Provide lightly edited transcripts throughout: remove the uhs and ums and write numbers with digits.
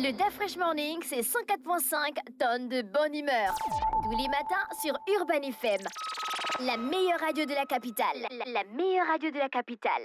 Le Da Fresh Morning, c'est 104.5 tonnes de bonne humeur. Tous les matins sur Urban FM. La meilleure radio de la capitale. La meilleure radio de la capitale.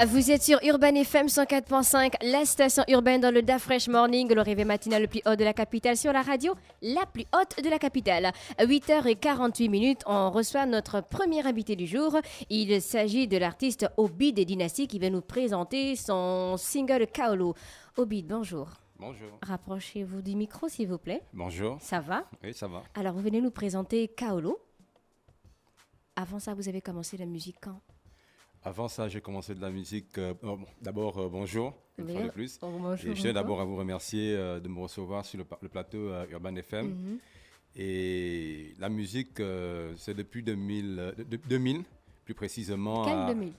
Vous êtes sur Urban FM 104.5, la station urbaine dans le Da Fresh Morning, le réveil matinal le plus haut de la capitale sur la radio, la plus haute de la capitale. À 8h48, on reçoit notre premier invité du jour. Il s'agit de l'artiste Obid des Dynasties qui va nous présenter son single Kaolo. Obid, bonjour. Bonjour. Rapprochez-vous du micro s'il vous plaît. Bonjour. Ça va? Oui, ça va. Alors vous venez nous présenter Kaolo. Avant ça, vous avez commencé la musique quand? Avant ça, j'ai commencé de la musique. D'abord, bonjour, une fois de plus. Bonjour, Et je tiens d'abord à vous remercier de me recevoir sur le plateau Urban FM. Et la musique, c'est depuis 2000, plus précisément. Quel 2000?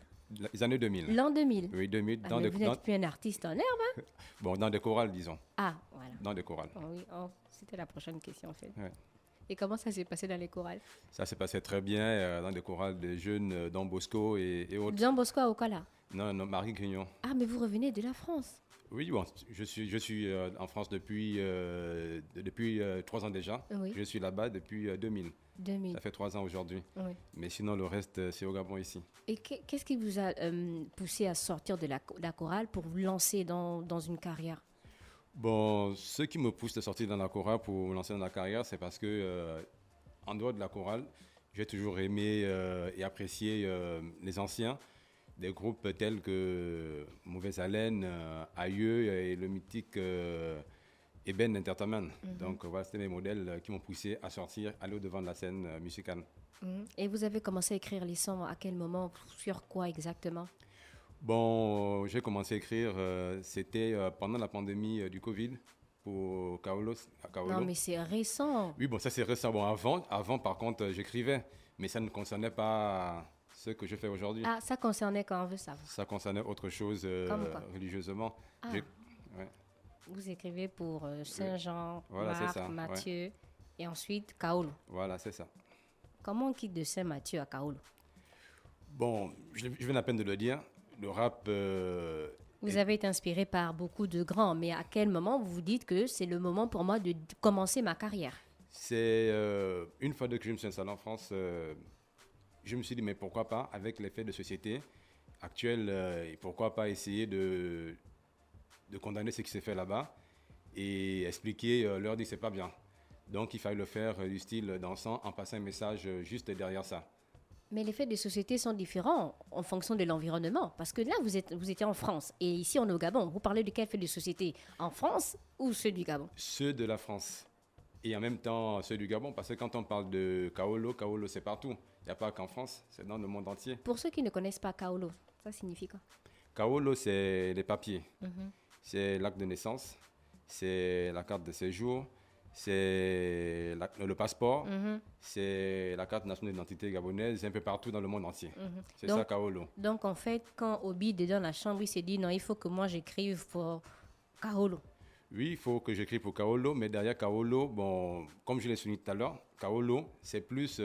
Les années 2000. L'an 2000. Oui, 2000. Ah, mais vous n'êtes plus un artiste en herbe, hein? Bon, dans des chorales, disons. Ah, voilà. Dans des chorales. Oh, oui, c'était la prochaine question, en fait. Ouais. Et comment ça s'est passé dans les chorales? Ça s'est passé très bien dans des chorales de jeunes Don Bosco et autres. Don Bosco à Okala? Non, Marie Grignon. Ah, mais vous revenez de la France? Oui, bon, je suis en France depuis 3 ans déjà. Oui. Je suis là-bas depuis 2000. 2000. Ça fait 3 ans aujourd'hui. Oui. Mais sinon, le reste, c'est au Gabon ici. Et qu'est-ce qui vous a poussé à sortir de la chorale pour vous lancer dans une carrière? Bon, ce qui me pousse à sortir dans la chorale pour me lancer dans la carrière, c'est parce que, en dehors de la chorale, j'ai toujours aimé et apprécié les anciens, des groupes tels que Mauvaise Haleine, Aïeux et le mythique Eben Entertainment. Donc voilà, c'était mes modèles qui m'ont poussé à sortir, aller au-devant de la scène musicale. Et vous avez commencé à écrire les sons à quel moment? Sur quoi exactement? Bon, j'ai commencé à écrire, c'était pendant la pandémie du Covid pour Kaolo. Non, mais c'est récent. Oui, bon, ça c'est récent. Bon, avant par contre, j'écrivais, mais ça ne concernait pas ce que je fais aujourd'hui. Ah, ça concernait quand on veut savoir. Ça concernait autre chose religieusement. Ah. Ouais. Vous écrivez pour Saint-Jean, Voilà, c'est Marc, ça, Matthieu, et ensuite Kaolo. Voilà, c'est ça. Comment on quitte de Saint-Matthieu à Kaolo? Bon, je viens à peine de le dire. Le rap... Vous avez été inspiré par beaucoup de grands, mais à quel moment vous vous dites que c'est le moment pour moi de commencer ma carrière? C'est une fois que je me suis installé en France, je me suis dit, mais pourquoi pas, avec les faits de société actuels, et pourquoi pas essayer de condamner ce qui s'est fait là-bas et expliquer, leur dire que c'est pas bien. Donc il fallait le faire du style dansant en passant un message juste derrière ça. Mais les faits de société sont différents en fonction de l'environnement. Parce que là, vous étiez en France et ici, on est au Gabon. Vous parlez de quels faits de société? En France ou ceux du Gabon? Ceux de la France et en même temps ceux du Gabon. Parce que quand on parle de Kaolo, Kaolo c'est partout. Il n'y a pas qu'en France, c'est dans le monde entier. Pour ceux qui ne connaissent pas Kaolo, ça signifie quoi? Kaolo, c'est les papiers. C'est l'acte de naissance, c'est la carte de séjour, c'est le passeport, c'est la carte nationale d'identité gabonaise, un peu partout dans le monde entier. C'est ça, Kaolo. Donc, en fait, quand Obid est dans la chambre, il s'est dit, non, il faut que moi j'écrive pour Kaolo. Oui, il faut que j'écrive pour Kaolo, mais derrière Kaolo, bon, comme je l'ai souligné tout à l'heure, Kaolo, c'est plus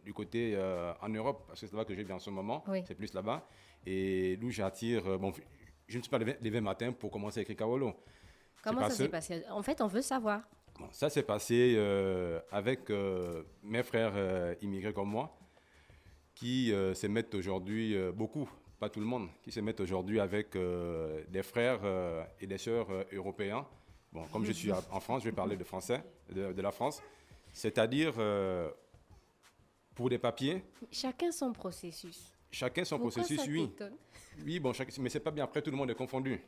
du côté en Europe, parce que c'est là que je vis en ce moment, Oui. c'est plus là-bas. Et d'où j'attire, bon, je ne me suis pas levé matin pour commencer à écrire Kaolo. Comment ça s'est passé? En fait, on veut savoir. Bon, ça s'est passé avec mes frères immigrés comme moi, qui se mettent aujourd'hui, beaucoup, pas tout le monde, qui se mettent aujourd'hui avec des frères et des sœurs européens. Bon, comme je suis en France, je vais parler de français, de la France. C'est-à-dire, pour des papiers... Chacun son processus. Chacun son Pourquoi processus, ça oui. t'étonne? Oui, bon, mais c'est pas bien. Après, tout le monde est confondu.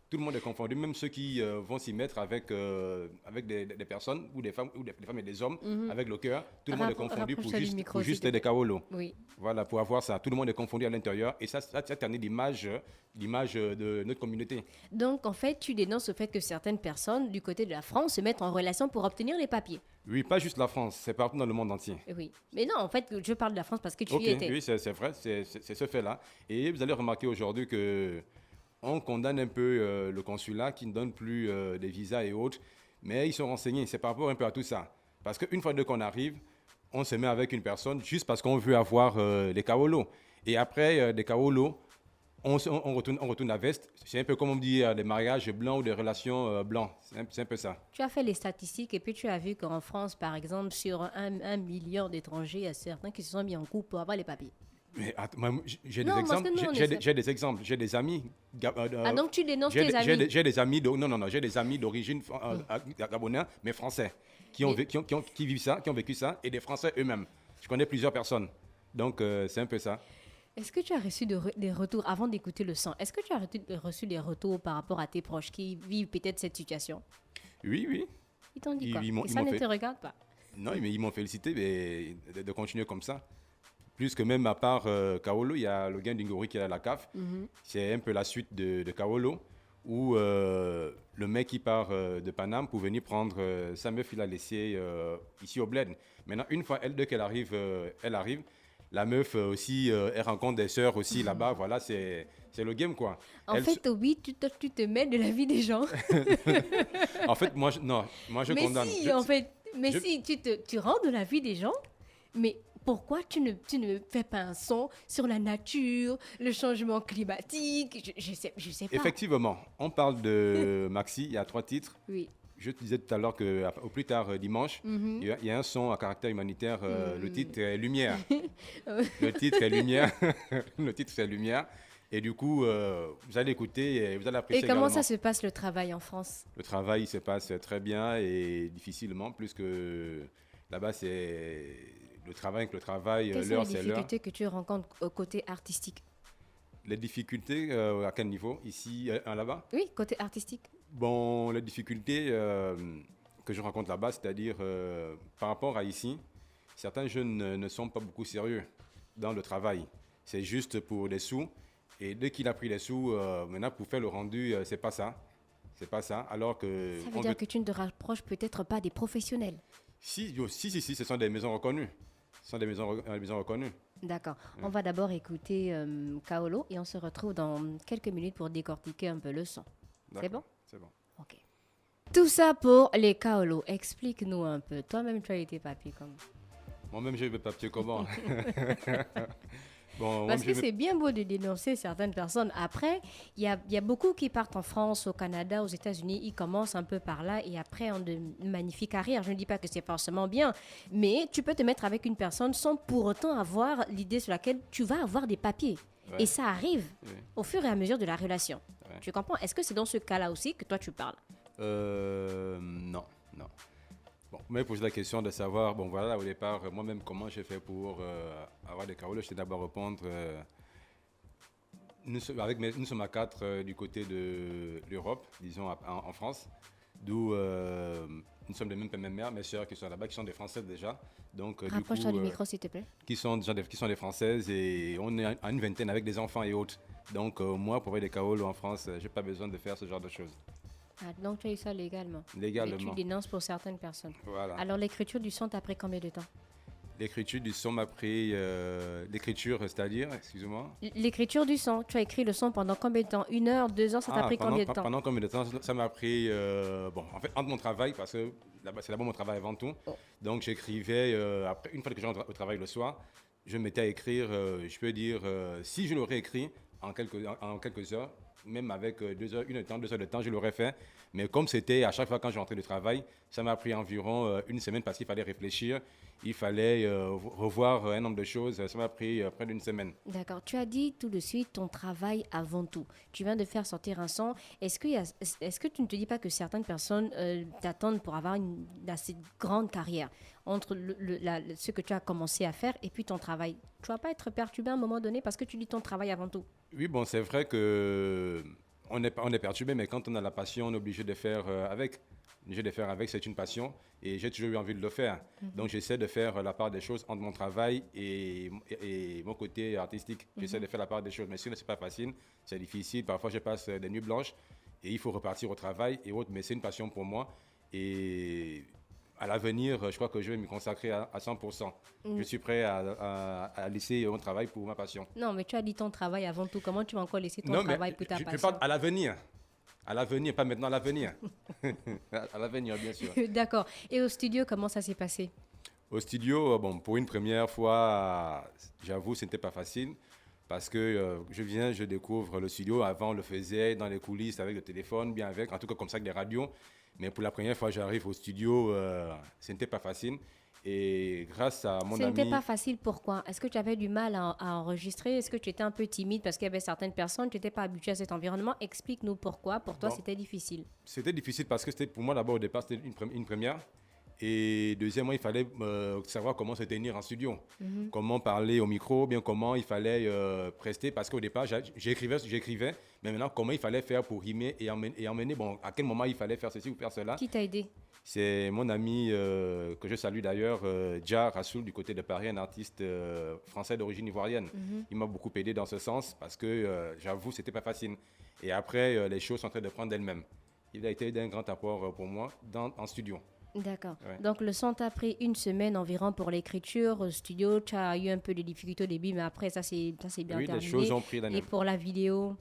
Tout le monde est confondu, même ceux qui vont s'y mettre avec des personnes, ou des femmes et des hommes, avec le cœur. Tout le monde est confondu pour juste des Kaolo. Oui. Voilà, pour avoir ça. Tout le monde est confondu à l'intérieur. Et ça ternit l'image de notre communauté. Donc, en fait, tu dénonces le fait que certaines personnes du côté de la France se mettent en relation pour obtenir les papiers. Oui, pas juste la France, c'est partout dans le monde entier. Oui. Mais non, en fait, je parle de la France parce que tu Ok, y étais. oui, c'est vrai, c'est ce fait-là. Et vous allez remarquer aujourd'hui que on condamne un peu le consulat qui ne donne plus des visas et autres, mais ils sont renseignés, c'est par rapport un peu à tout ça. Parce qu'une fois qu'on arrive, on se met avec une personne juste parce qu'on veut avoir des Kaolo. Et après des Kaolo, on retourne la veste. C'est un peu comme on dit des mariages blancs ou des relations blancs. C'est un peu ça. Tu as fait les statistiques et puis tu as vu qu'en France, par exemple, sur 1 million d'étrangers, il y a certains qui se sont mis en couple pour avoir les papiers. Mais moi, j'ai des Non, parce exemples. que nous, on J'ai est- j'ai des exemples. J'ai des amis. Ah, donc tu dénonces J'ai tes amis. j'ai des amis. Non. J'ai des amis d'origine gabonais, mais français, Mais- qui vivent ça, qui ont vécu ça, et des Français eux-mêmes. Je connais plusieurs personnes. Donc, c'est un peu ça. Est-ce que tu as reçu des retours, avant d'écouter le son, est-ce que tu as reçu des retours par rapport à tes proches qui vivent peut-être cette situation? Oui. Ils t'ont dit quoi? Ils m'ont- Et ils ça m'ont ne fait- te regarde pas? Non, mais ils m'ont félicité de continuer comme ça. Plus que même à part Kaolo, il y a le gain d'Ingori qui est à la CAF. C'est un peu la suite de Kaolo, où le mec qui part de Paname pour venir prendre sa meuf, il l'a laissée ici au Bled. Maintenant, une fois, dès qu'elle arrive, elle arrive. La meuf aussi, elle rencontre des sœurs aussi là-bas. Voilà, c'est le game, quoi. En Elle fait, oui, tu te mêles de la vie des gens. En fait, moi, je Mais condamne. si, Je- en fait, je- si, tu rentres dans la vie des gens, mais pourquoi tu ne fais pas un son sur la nature, le changement climatique? Je sais pas. Effectivement, on parle de Maxi, il y a 3 titres. Oui. Je te disais tout à l'heure qu'au plus tard dimanche, Mhm. il y a un son à caractère humanitaire. Le titre est Lumière. Le titre est Lumière. Le titre c'est Lumière. Et du coup, vous allez écouter et vous allez apprécier. Et comment également. ça se passe le travail en France? Le travail se passe très bien et difficilement, plus que là-bas, c'est le travail avec le travail, Quelles sont l'heure les c'est l'heure. difficultés que tu rencontres au côté artistique? Les difficultés, à quel niveau? Ici, là-bas? Oui, côté artistique. Bon, les difficultés que je rencontre là-bas, c'est-à-dire par rapport à ici, certains jeunes ne sont pas beaucoup sérieux dans le travail. C'est juste pour les sous. Et dès qu'il a pris les sous, maintenant pour faire le rendu, c'est pas ça. C'est pas ça. Alors que. Ça veut dire que tu ne te rapproches peut-être pas des professionnels. Si, ce sont des maisons reconnues. Ce sont des maisons reconnues. D'accord. On va d'abord écouter Kaolo et on se retrouve dans quelques minutes pour décortiquer un peu le son. C'est D'accord, bon? C'est bon. Ok. Tout ça pour les Kaolo. Explique-nous un peu. Toi-même, tu as été papier comment? Moi-même, j'ai le papier comment? Bon, Parce moi, que c'est bien beau de dénoncer certaines personnes. Après, il y a beaucoup qui partent en France, au Canada, aux États-Unis. Ils commencent un peu par là et après ont de magnifiques carrières. Je ne dis pas que c'est forcément bien, mais tu peux te mettre avec une personne sans pour autant avoir l'idée sur laquelle tu vas avoir des papiers. Ouais. Et ça arrive Oui. au fur et à mesure de la relation. Ouais. Tu comprends? Est-ce que c'est dans ce cas-là aussi que toi tu parles? Non. Bon, vous m'avez posé la question de savoir, bon voilà, au départ, moi-même, comment j'ai fait pour avoir des Kaolo. Je vais d'abord répondre. Nous sommes à 4 du côté de l'Europe, disons en France, d'où nous sommes des mêmes mères, mes sœurs qui sont là-bas, qui sont des Françaises déjà. Donc, du coup, Rapproche-toi du micro, s'il te plaît. qui sont des Françaises et on est à une vingtaine avec des enfants et autres. Donc, moi, pour avoir des Kaolo en France, j'ai pas besoin de faire ce genre de choses. Ah, donc tu as eu ça légalement. Légalement. Et tu dénonces pour certaines personnes. Voilà. Alors l'écriture du son t'a pris combien de temps? L'écriture du son m'a pris. L'écriture, c'est-à-dire, excusez-moi. L'écriture du son, tu as écrit le son pendant combien de temps? 1 heure, 2 heures, ça t'a pris combien de temps? Pendant combien de temps? Ça m'a pris. Bon, en fait, entre mon travail, parce que là-bas, c'est d'abord mon travail avant tout. Oh. Donc, j'écrivais. Après, une fois que je rentre au travail le soir, je me mettais à écrire, je peux dire, si je l'aurais écrit en quelques heures, même avec 2 heures, 2 heures de temps, je l'aurais fait. Mais comme c'était à chaque fois quand je rentrais du travail, ça m'a pris environ une semaine parce qu'il fallait réfléchir, il fallait revoir un nombre de choses. Ça m'a pris près d'une semaine. D'accord. Tu as dit tout de suite ton travail avant tout. Tu viens de faire sortir un son. Est-ce que tu ne te dis pas que certaines personnes t'attendent pour avoir une assez grande carrière entre ce que tu as commencé à faire et puis ton travail? Tu vas pas être perturbé à un moment donné parce que tu dis ton travail avant tout. Oui, bon, c'est vrai que on est perturbé, mais quand on a la passion, on est obligé de faire avec. Obligé de faire avec, c'est une passion et j'ai toujours eu envie de le faire. Donc, j'essaie de faire la part des choses entre mon travail et mon côté artistique. J'essaie de faire la part des choses, mais ce n'est pas facile, c'est difficile. Parfois, je passe des nuits blanches et il faut repartir au travail et autres, mais c'est une passion pour moi. Et à l'avenir, je crois que je vais me consacrer à 100%. Je suis prêt à laisser mon travail pour ma passion. Non, mais tu as dit ton travail avant tout. Comment tu vas encore laisser ton Non, mais travail pour ta je passion? parle à l'avenir. À l'avenir, pas maintenant, à l'avenir. À l'avenir, bien sûr. D'accord. Et au studio, comment ça s'est passé? Au studio, bon, pour une première fois, j'avoue, ce n'était pas facile Parce que je découvre le studio. Avant, on le faisait dans les coulisses avec le téléphone, bien avec, en tout cas comme ça avec des radios. Mais pour la première fois, j'arrive au studio, ce n'était pas facile. Et grâce à mon Ce ami... n'était pas facile, pourquoi? Est-ce que tu avais du mal à enregistrer? Est-ce que tu étais un peu timide parce qu'il y avait certaines personnes, tu n'étais pas habitué à cet environnement? Explique-nous pourquoi, pour toi, Bon, c'était difficile. c'était difficile parce que c'était pour moi d'abord au départ, c'était une première. Et deuxièmement, il fallait savoir comment se tenir en studio, comment parler au micro, bien comment il fallait prester. Parce qu'au départ, j'écrivais, mais maintenant, comment il fallait faire pour rimer et emmener, bon, à quel moment il fallait faire ceci ou faire cela. Qui t'a aidé? C'est mon ami que je salue d'ailleurs, Dja Rassoul, du côté de Paris, un artiste français d'origine ivoirienne. Il m'a beaucoup aidé dans ce sens parce que, j'avoue, c'était pas facile. Et après, les choses sont en train de prendre d'elles-mêmes. Il a été d'un grand apport pour moi en studio. D'accord. Ouais. Donc, le son t'a pris une semaine environ pour l'écriture au studio. Tu as eu un peu de difficultés au début, mais après, ça c'est bien Oui, terminé. les choses ont pris Et pour la vidéo,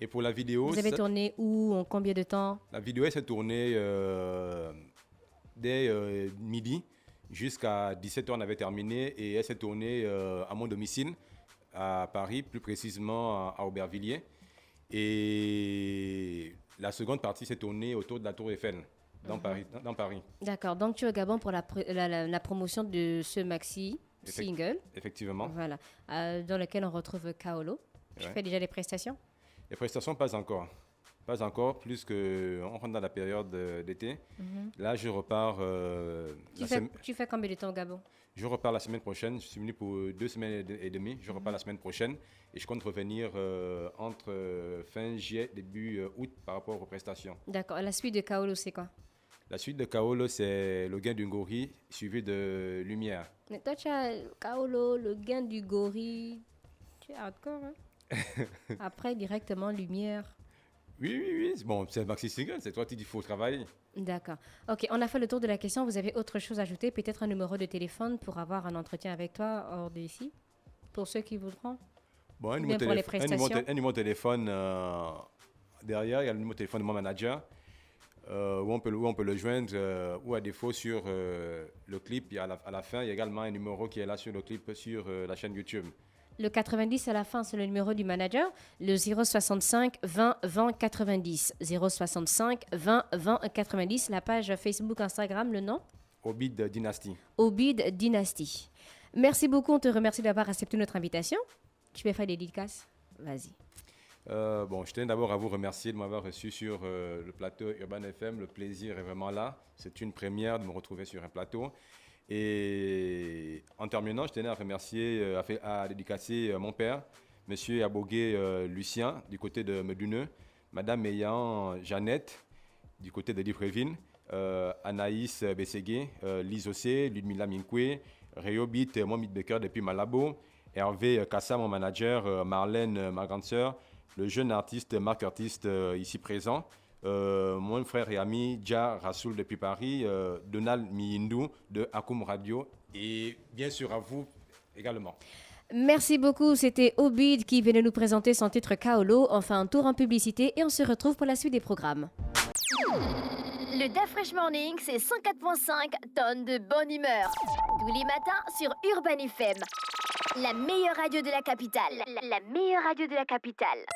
Et pour la vidéo, vous avez tourné où, en combien de temps? la vidéo elle s'est tournée dès midi jusqu'à 17h, on avait terminé et elle s'est tournée à mon domicile à Paris, plus précisément à Aubervilliers. Et la seconde partie s'est tournée autour de la Tour Eiffel, dans Paris. D'accord. Donc, tu es au Gabon pour la promotion de ce maxi single. Effectivement. Voilà. Dans lequel on retrouve Kaolo. Tu Ouais. fais déjà des prestations? Les prestations, pas encore. Pas encore, plus qu'on rentre dans la période d'été. Là, je repars. Tu fais combien de temps au Gabon? Je repars la semaine prochaine. Je suis venu pour 2 semaines et demie. Je repars la semaine prochaine. Et je compte revenir entre fin juillet, début août par rapport aux prestations. D'accord. La suite de Kaolo, c'est quoi? La suite de Kaolo, c'est le gain du Ngori, suivi de Lumière. Mais toi, tu as Kaolo, le gain du gorille. Tu es hardcore, hein? Après, directement, lumière. Oui. Bon, c'est un maxi single. C'est toi qui dis qu'il faut travailler. D'accord. Ok, on a fait le tour de la question. Vous avez autre chose à ajouter? Peut-être un numéro de téléphone pour avoir un entretien avec toi hors d'ici? Pour ceux qui voudront? Bon, Bien pour les prestations. un numéro de téléphone derrière, il y a le numéro de téléphone de mon manager où on peut le joindre ou à défaut sur le clip. À la fin, il y a également un numéro qui est là sur le clip sur la chaîne YouTube. Le 90 à la fin, c'est le numéro du manager. Le 065 20 20 90. 065 20 20 90. La page Facebook, Instagram, le nom? Obid Dynasty. Obid Dynasty. Merci beaucoup. On te remercie d'avoir accepté notre invitation. Tu peux faire des dédicaces? Vas-y. Bon, je tiens d'abord à vous remercier de m'avoir reçu sur le plateau Urban FM. Le plaisir est vraiment là. C'est une première de me retrouver sur un plateau. Et en terminant, je tenais à remercier, à dédicacer mon père, Monsieur Abogué Lucien, du côté de Meduneux, Madame Meillan Jeannette, du côté de Libreville, Anaïs Bességué, Lise Ossé, Ludmila Minkwe, Réobit, Mohamed Becker depuis Malabo, Hervé Kassa, mon manager, Marlène, ma grande sœur, le jeune artiste Marc Artiste ici présent, mon frère et ami Dja Rassoul depuis Paris, Donald Miyindou de Akoum Radio et bien sûr à vous également. Merci beaucoup. C'était Obid qui venait nous présenter son titre Kaolo. On fait un tour en publicité et on se retrouve pour la suite des programmes. Le Dafresh Morning, c'est 104.5 tonnes de bonne humeur. Tous les matins sur Urban FM. La meilleure radio de la capitale. La meilleure radio de la capitale.